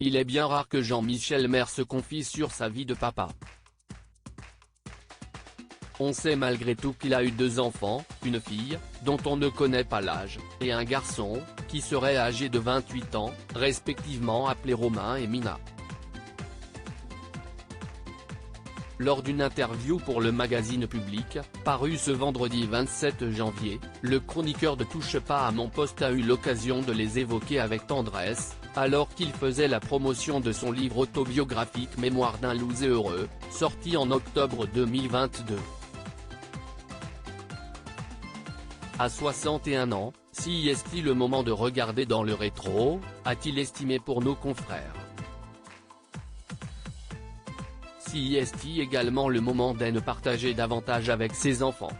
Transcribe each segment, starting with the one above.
Il est bien rare que Jean-Michel Maire se confie sur sa vie de papa. On sait malgré tout qu'il a eu 2 enfants, une fille, dont on ne connaît pas l'âge, et un garçon, qui serait âgé de 28 ans, respectivement appelés Romain et Mina. Lors d'une interview pour le magazine Public, paru ce vendredi 27 janvier, le chroniqueur de Touche pas à mon poste a eu l'occasion de les évoquer avec tendresse, alors qu'il faisait la promotion de son livre autobiographique Mémoire d'un loser heureux, sorti en octobre 2022. À 61 ans, si est-il le moment de regarder dans le rétro, a-t-il estimé pour nos confrères. Si est-il également le moment de partager davantage avec ses enfants.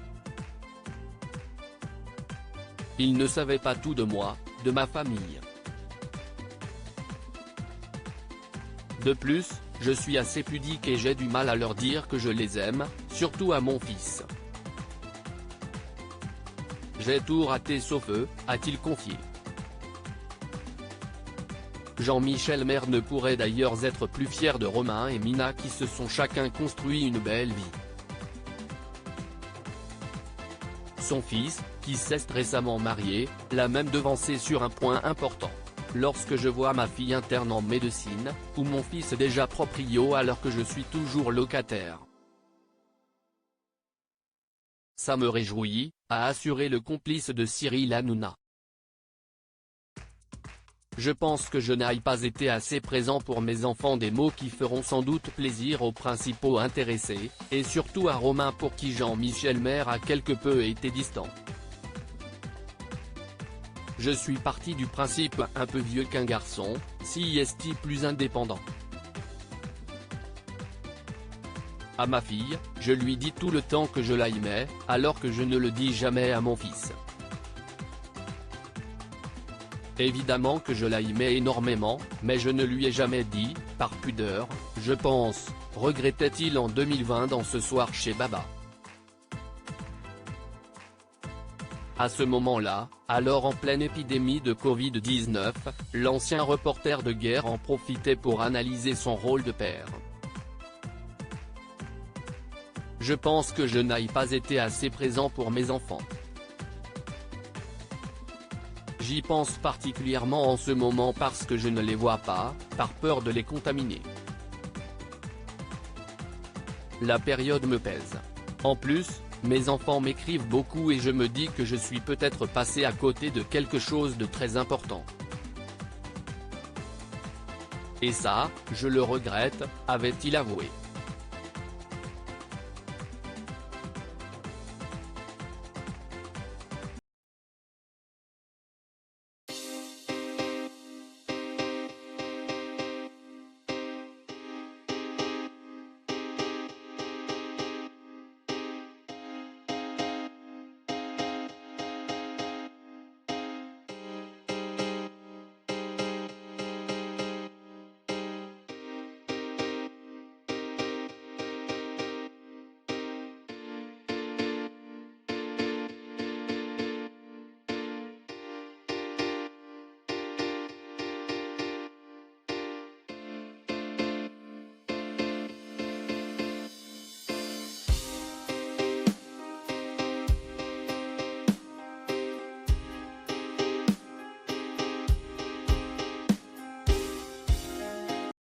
Il ne savait pas tout de moi, de ma famille. De plus, je suis assez pudique et j'ai du mal à leur dire que je les aime, surtout à mon fils. J'ai tout raté sauf eux, a-t-il confié. Jean-Michel Maire ne pourrait d'ailleurs être plus fier de Romain et Mina qui se sont chacun construit une belle vie. Son fils, qui s'est récemment marié, l'a même devancé sur un point important. Lorsque je vois ma fille interne en médecine, ou mon fils déjà proprio alors que je suis toujours locataire. Ça me réjouit, a assuré le complice de Cyril Hanouna. Je pense que je n'ai pas été assez présent pour mes enfants, des mots qui feront sans doute plaisir aux principaux intéressés, et surtout à Romain pour qui Jean-Michel Maire a quelque peu été distant. Je suis parti du principe un peu vieux qu'un garçon, si est-il plus indépendant. À ma fille, je lui dis tout le temps que je l'aimais, alors que je ne le dis jamais à mon fils. Évidemment que je l'aimais énormément, mais je ne lui ai jamais dit, par pudeur, je pense, regrettait-il en 2020 dans Ce soir chez Baba. À ce moment-là, alors en pleine épidémie de Covid-19, l'ancien reporter de guerre en profitait pour analyser son rôle de père. Je pense que je n'ai pas été assez présent pour mes enfants. J'y pense particulièrement en ce moment parce que je ne les vois pas, par peur de les contaminer. La période me pèse. En plus, mes enfants m'écrivent beaucoup et je me dis que je suis peut-être passé à côté de quelque chose de très important. Et ça, je le regrette, avait-il avoué.